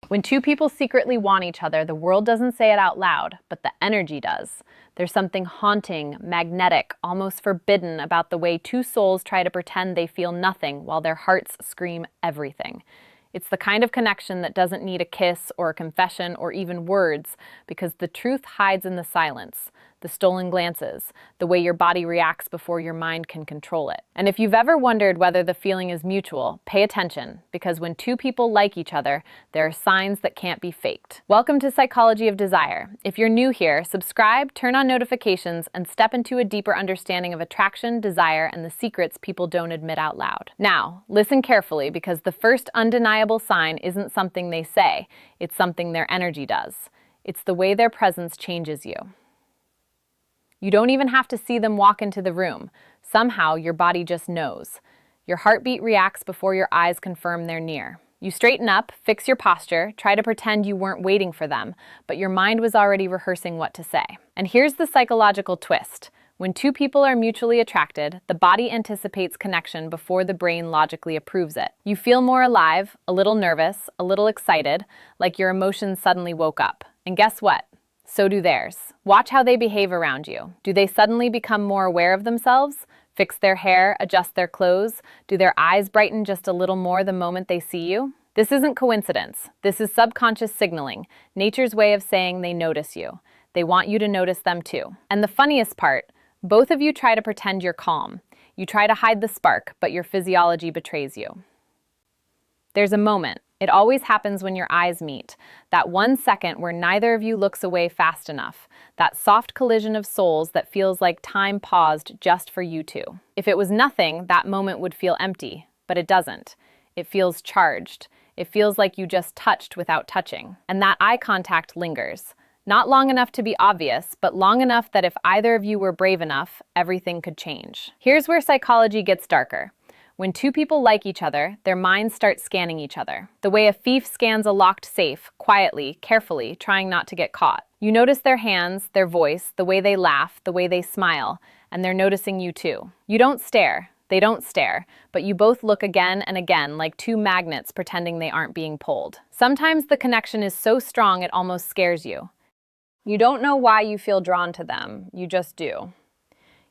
When two people secretly want each other, the world doesn't say it out loud, but the energy does. There's something haunting, magnetic, almost forbidden about the way two souls try to pretend they feel nothing while their hearts scream everything. It's the kind of connection that doesn't need a kiss or a confession or even words, because the truth hides in the silence, the stolen glances, the way your body reacts before your mind can control it. And if you've ever wondered whether the feeling is mutual, pay attention, because when two people like each other, there are signs that can't be faked. Welcome to Psychology of Desire. If you're new here, subscribe, turn on notifications, and step into a deeper understanding of attraction, desire, and the secrets people don't admit out loud. Now, listen carefully, because the first undeniable sign isn't something they say, it's something their energy does. It's the way their presence changes you. You don't even have to see them walk into the room. Somehow, your body just knows. Your heartbeat reacts before your eyes confirm they're near. You straighten up, fix your posture, try to pretend you weren't waiting for them, but your mind was already rehearsing what to say. And here's the psychological twist. When two people are mutually attracted, the body anticipates connection before the brain logically approves it. You feel more alive, a little nervous, a little excited, like your emotions suddenly woke up. And guess what? So do theirs. Watch how they behave around you. Do they suddenly become more aware of themselves? Fix their hair, adjust their clothes? Do their eyes brighten just a little more the moment they see you? This isn't coincidence. This is subconscious signaling, nature's way of saying they notice you. They want you to notice them too. And the funniest part, both of you try to pretend you're calm. You try to hide the spark, but your physiology betrays you. There's a moment. It always happens when your eyes meet. That 1 second where neither of you looks away fast enough. That soft collision of souls that feels like time paused just for you two. If it was nothing, that moment would feel empty. But it doesn't. It feels charged. It feels like you just touched without touching. And that eye contact lingers. Not long enough to be obvious, but long enough that if either of you were brave enough, everything could change. Here's where psychology gets darker. When two people like each other, their minds start scanning each other. The way a thief scans a locked safe, quietly, carefully, trying not to get caught. You notice their hands, their voice, the way they laugh, the way they smile, and they're noticing you too. You don't stare. They don't stare, but you both look again and again like two magnets pretending they aren't being pulled. Sometimes the connection is so strong it almost scares you. You don't know why you feel drawn to them, you just do.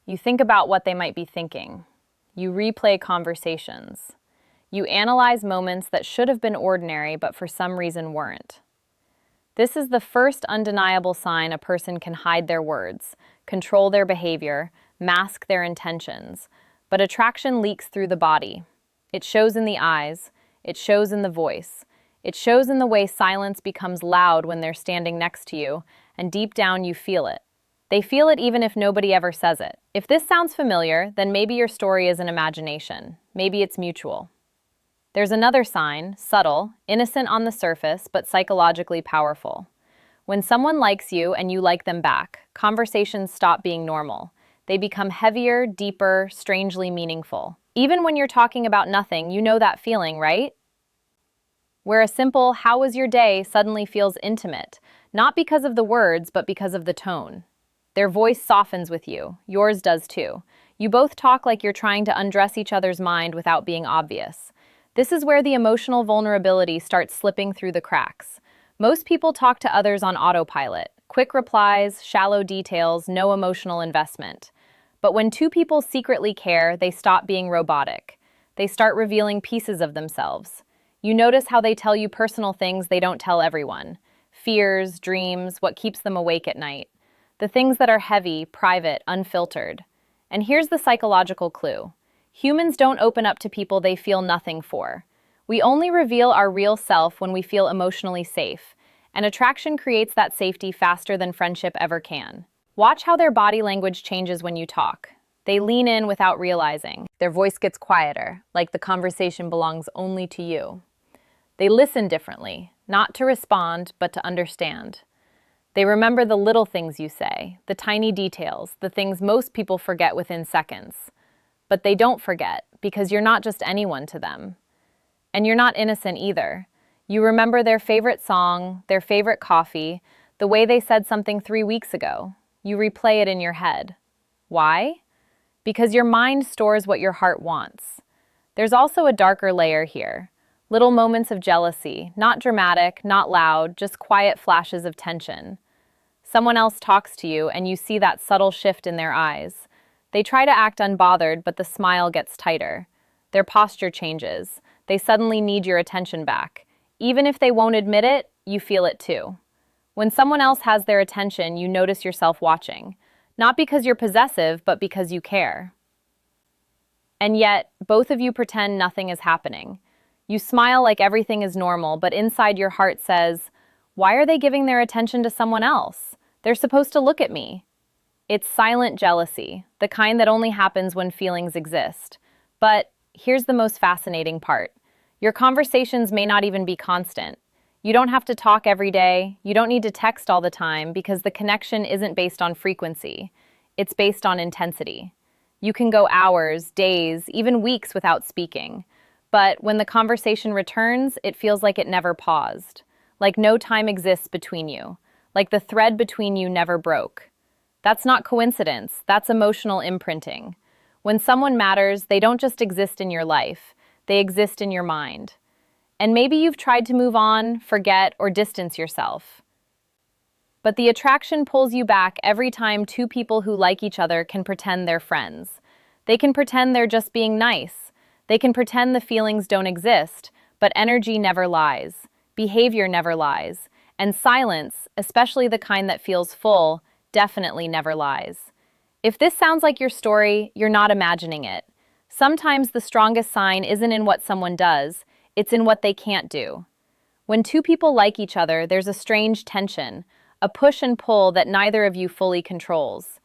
You think about what they might be thinking. You replay conversations. You analyze moments that should have been ordinary but for some reason weren't. This is the first undeniable sign a person can hide their words, control their behavior, mask their intentions. But attraction leaks through the body. It shows in the eyes. It shows in the voice. It shows in the way silence becomes loud when they're standing next to you, and deep down you feel it. They feel it even if nobody ever says it. If this sounds familiar, then maybe your story is an imagination. Maybe it's mutual. There's another sign, subtle, innocent on the surface, but psychologically powerful. When someone likes you and you like them back, conversations stop being normal. They become heavier, deeper, strangely meaningful. Even when you're talking about nothing, you know that feeling, right? Where a simple, "How was your day?" suddenly feels intimate, not because of the words, but because of the tone. Their voice softens with you. Yours does too. You both talk like you're trying to undress each other's mind without being obvious. This is where the emotional vulnerability starts slipping through the cracks. Most people talk to others on autopilot. Quick replies, shallow details, no emotional investment. But when two people secretly care, they stop being robotic. They start revealing pieces of themselves. You notice how they tell you personal things they don't tell everyone. Fears, dreams, what keeps them awake at night. The things that are heavy, private, unfiltered. And here's the psychological clue. Humans don't open up to people they feel nothing for. We only reveal our real self when we feel emotionally safe, and attraction creates that safety faster than friendship ever can. Watch how their body language changes when you talk. They lean in without realizing. Their voice gets quieter, like the conversation belongs only to you. They listen differently, not to respond, but to understand. They remember the little things you say, the tiny details, the things most people forget within seconds. But they don't forget, because you're not just anyone to them. And you're not innocent either. You remember their favorite song, their favorite coffee, the way they said something 3 weeks ago. You replay it in your head. Why? Because your mind stores what your heart wants. There's also a darker layer here. Little moments of jealousy, not dramatic, not loud, just quiet flashes of tension. Someone else talks to you and you see that subtle shift in their eyes. They try to act unbothered, but the smile gets tighter. Their posture changes. They suddenly need your attention back. Even if they won't admit it, you feel it too. When someone else has their attention, you notice yourself watching. Not because you're possessive, but because you care. And yet, both of you pretend nothing is happening. You smile like everything is normal, but inside your heart says, "Why are they giving their attention to someone else? They're supposed to look at me." It's silent jealousy, the kind that only happens when feelings exist. But here's the most fascinating part. Your conversations may not even be constant. You don't have to talk every day. You don't need to text all the time because the connection isn't based on frequency. It's based on intensity. You can go hours, days, even weeks without speaking. But when the conversation returns, it feels like it never paused. Like no time exists between you. Like the thread between you never broke. That's not coincidence. That's emotional imprinting. When someone matters, they don't just exist in your life. They exist in your mind. And maybe you've tried to move on, forget, or distance yourself. But the attraction pulls you back every time two people who like each other can pretend they're friends. They can pretend they're just being nice. They can pretend the feelings don't exist, but energy never lies. Behavior never lies. And silence, especially the kind that feels full, definitely never lies. If this sounds like your story, you're not imagining it. Sometimes the strongest sign isn't in what someone does, it's in what they can't do. When two people like each other, there's a strange tension, a push and pull that neither of you fully controls.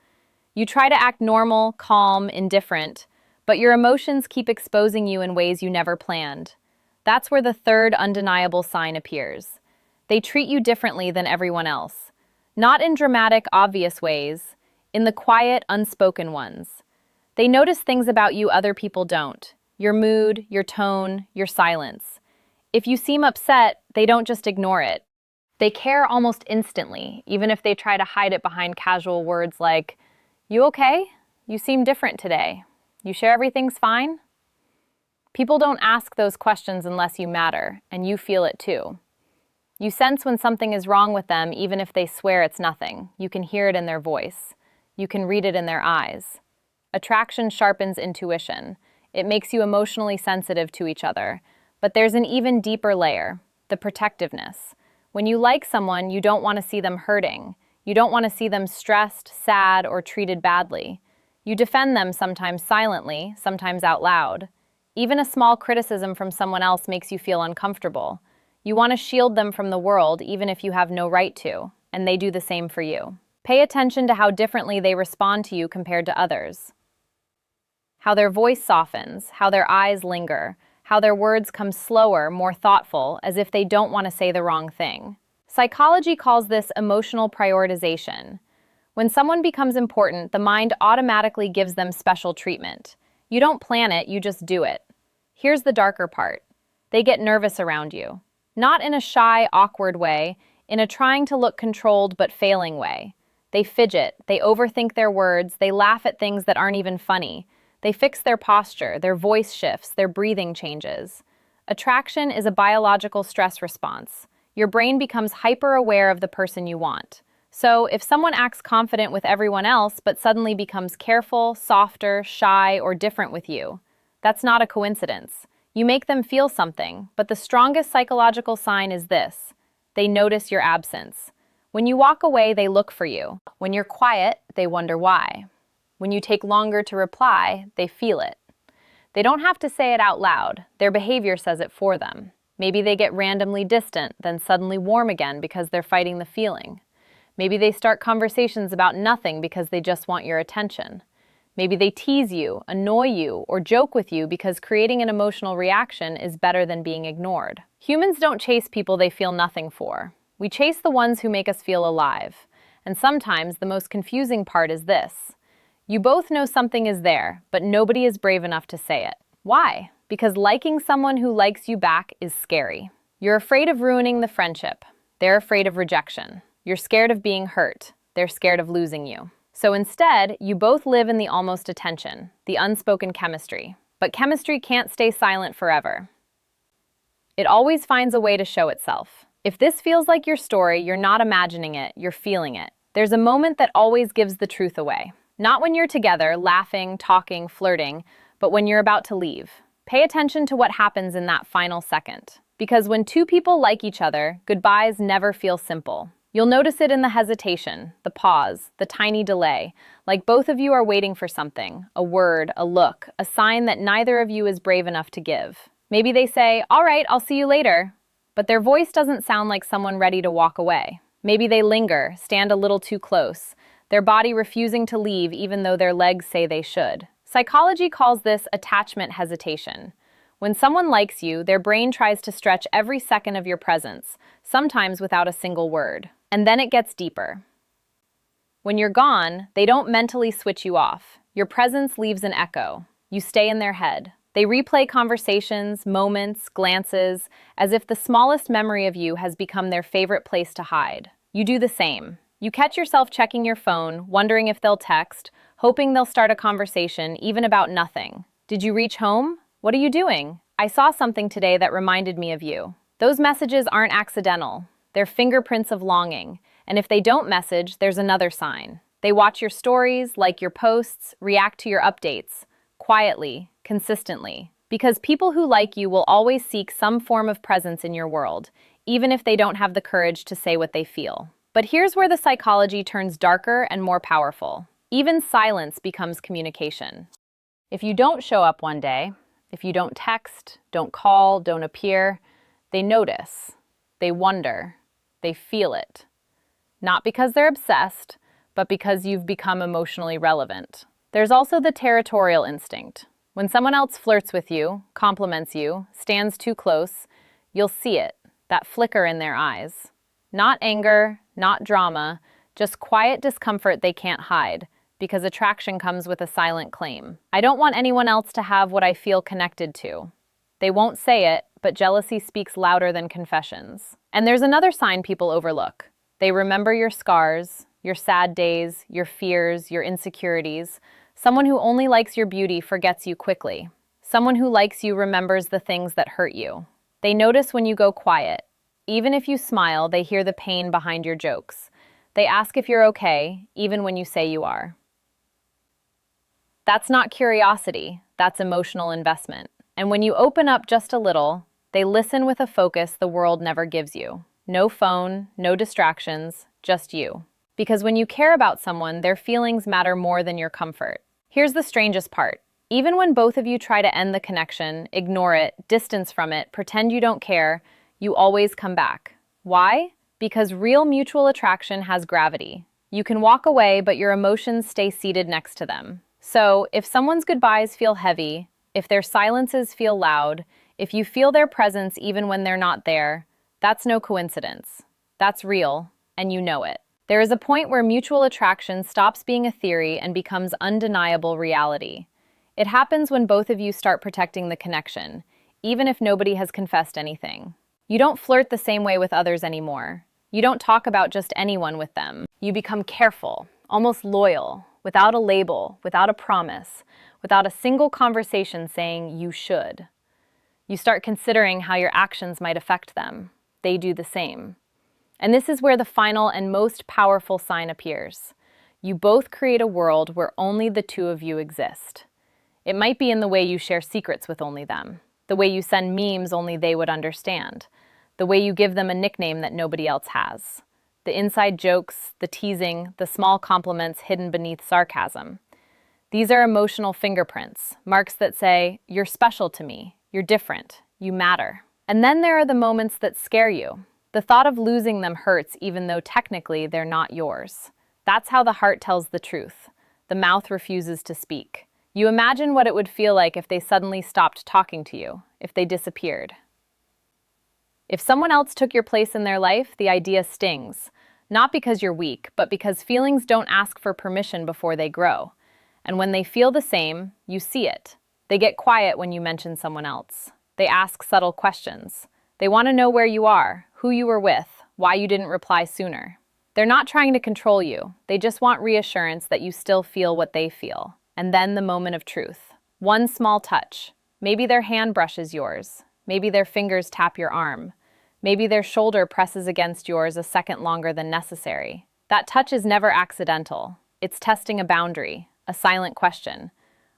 You try to act normal, calm, indifferent, but your emotions keep exposing you in ways you never planned. That's where the third undeniable sign appears. They treat you differently than everyone else. Not in dramatic, obvious ways, in the quiet, unspoken ones. They notice things about you other people don't. Your mood, your tone, your silence. If you seem upset, they don't just ignore it. They care almost instantly, even if they try to hide it behind casual words like, "You okay? You seem different today. You sure everything's fine?" People don't ask those questions unless you matter, and you feel it too. You sense when something is wrong with them even if they swear it's nothing. You can hear it in their voice. You can read it in their eyes. Attraction sharpens intuition. It makes you emotionally sensitive to each other. But there's an even deeper layer, the protectiveness. When you like someone, you don't want to see them hurting. You don't want to see them stressed, sad, or treated badly. You defend them sometimes silently, sometimes out loud. Even a small criticism from someone else makes you feel uncomfortable. You want to shield them from the world even if you have no right to, and they do the same for you. Pay attention to how differently they respond to you compared to others. How their voice softens, how their eyes linger, how their words come slower, more thoughtful, as if they don't want to say the wrong thing. Psychology calls this emotional prioritization. When someone becomes important, the mind automatically gives them special treatment. You don't plan it, you just do it. Here's the darker part. They get nervous around you. Not in a shy, awkward way, in a trying to look controlled but failing way. They fidget, they overthink their words, they laugh at things that aren't even funny. They fix their posture, their voice shifts, their breathing changes. Attraction is a biological stress response. Your brain becomes hyper-aware of the person you want. So, if someone acts confident with everyone else but suddenly becomes careful, softer, shy, or different with you, that's not a coincidence. You make them feel something, but the strongest psychological sign is this. They notice your absence. When you walk away, they look for you. When you're quiet, they wonder why. When you take longer to reply, they feel it. They don't have to say it out loud. Their behavior says it for them. Maybe they get randomly distant, then suddenly warm again because they're fighting the feeling. Maybe they start conversations about nothing because they just want your attention. Maybe they tease you, annoy you, or joke with you because creating an emotional reaction is better than being ignored. Humans don't chase people they feel nothing for. We chase the ones who make us feel alive. And sometimes the most confusing part is this. You both know something is there, but nobody is brave enough to say it. Why? Because liking someone who likes you back is scary. You're afraid of ruining the friendship. They're afraid of rejection. You're scared of being hurt. They're scared of losing you. So instead, you both live in the almost attention, the unspoken chemistry. But chemistry can't stay silent forever. It always finds a way to show itself. If this feels like your story, you're not imagining it, you're feeling it. There's a moment that always gives the truth away. Not when you're together, laughing, talking, flirting, but when you're about to leave. Pay attention to what happens in that final second. Because when two people like each other, goodbyes never feel simple. You'll notice it in the hesitation, the pause, the tiny delay, like both of you are waiting for something, a word, a look, a sign that neither of you is brave enough to give. Maybe they say, "All right, I'll see you later," but their voice doesn't sound like someone ready to walk away. Maybe they linger, stand a little too close, their body refusing to leave even though their legs say they should. Psychology calls this attachment hesitation. When someone likes you, their brain tries to stretch every second of your presence, sometimes without a single word. And then it gets deeper. When you're gone, they don't mentally switch you off. Your presence leaves an echo. You stay in their head. They replay conversations, moments, glances, as if the smallest memory of you has become their favorite place to hide. You do the same. You catch yourself checking your phone, wondering if they'll text, hoping they'll start a conversation, even about nothing. Did you reach home? What are you doing? I saw something today that reminded me of you. Those messages aren't accidental. They're fingerprints of longing. And if they don't message, there's another sign. They watch your stories, like your posts, react to your updates, quietly, consistently. Because people who like you will always seek some form of presence in your world, even if they don't have the courage to say what they feel. But here's where the psychology turns darker and more powerful. Even silence becomes communication. If you don't show up one day, if you don't text, don't call, don't appear, they notice, they wonder, they feel it. Not because they're obsessed, but because you've become emotionally relevant. There's also the territorial instinct. When someone else flirts with you, compliments you, stands too close, you'll see it, that flicker in their eyes. Not anger, not drama, just quiet discomfort they can't hide, because attraction comes with a silent claim. I don't want anyone else to have what I feel connected to. They won't say it, but jealousy speaks louder than confessions. And there's another sign people overlook. They remember your scars, your sad days, your fears, your insecurities. Someone who only likes your beauty forgets you quickly. Someone who likes you remembers the things that hurt you. They notice when you go quiet. Even if you smile, they hear the pain behind your jokes. They ask if you're okay, even when you say you are. That's not curiosity, that's emotional investment. And when you open up just a little, they listen with a focus the world never gives you. No phone, no distractions, just you. Because when you care about someone, their feelings matter more than your comfort. Here's the strangest part. Even when both of you try to end the connection, ignore it, distance from it, pretend you don't care, you always come back. Why? Because real mutual attraction has gravity. You can walk away, but your emotions stay seated next to them. So, if someone's goodbyes feel heavy, if their silences feel loud, if you feel their presence even when they're not there, that's no coincidence. That's real, and you know it. There is a point where mutual attraction stops being a theory and becomes undeniable reality. It happens when both of you start protecting the connection, even if nobody has confessed anything. You don't flirt the same way with others anymore. You don't talk about just anyone with them. You become careful, almost loyal, without a label, without a promise, without a single conversation saying you should. You start considering how your actions might affect them. They do the same. And this is where the final and most powerful sign appears. You both create a world where only the two of you exist. It might be in the way you share secrets with only them, the way you send memes only they would understand, the way you give them a nickname that nobody else has, the inside jokes, the teasing, the small compliments hidden beneath sarcasm. These are emotional fingerprints, marks that say, "You're special to me, you're different, you matter." And then there are the moments that scare you. The thought of losing them hurts even though technically they're not yours. That's how the heart tells the truth. The mouth refuses to speak. You imagine what it would feel like if they suddenly stopped talking to you, if they disappeared. If someone else took your place in their life, the idea stings. Not because you're weak, but because feelings don't ask for permission before they grow. And when they feel the same, you see it. They get quiet when you mention someone else. They ask subtle questions. They want to know where you are, who you were with, why you didn't reply sooner. They're not trying to control you. They just want reassurance that you still feel what they feel. And then the moment of truth. One small touch. Maybe their hand brushes yours. Maybe their fingers tap your arm. Maybe their shoulder presses against yours a second longer than necessary. That touch is never accidental. It's testing a boundary, a silent question.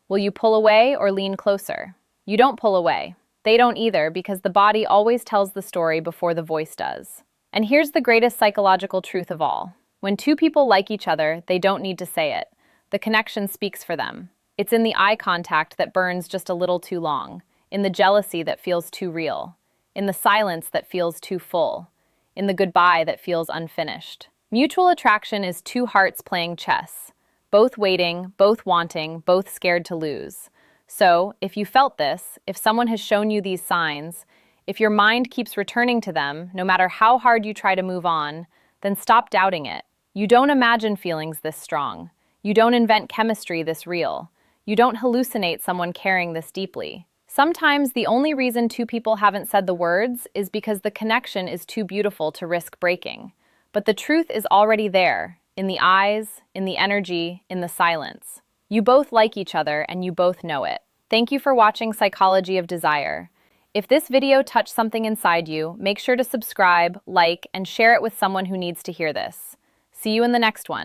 Will you pull away or lean closer? You don't pull away. They don't either, because the body always tells the story before the voice does. And here's the greatest psychological truth of all. When two people like each other, they don't need to say it. The connection speaks for them. It's in the eye contact that burns just a little too long, in the jealousy that feels too real, in the silence that feels too full, in the goodbye that feels unfinished. Mutual attraction is two hearts playing chess, both waiting, both wanting, both scared to lose. So, if you felt this, if someone has shown you these signs, if your mind keeps returning to them, no matter how hard you try to move on, then stop doubting it. You don't imagine feelings this strong. You don't invent chemistry this real. You don't hallucinate someone caring this deeply. Sometimes the only reason two people haven't said the words is because the connection is too beautiful to risk breaking. But the truth is already there, in the eyes, in the energy, in the silence. You both like each other and you both know it. Thank you for watching Psychology of Desire. If this video touched something inside you, make sure to subscribe, like, and share it with someone who needs to hear this. See you in the next one.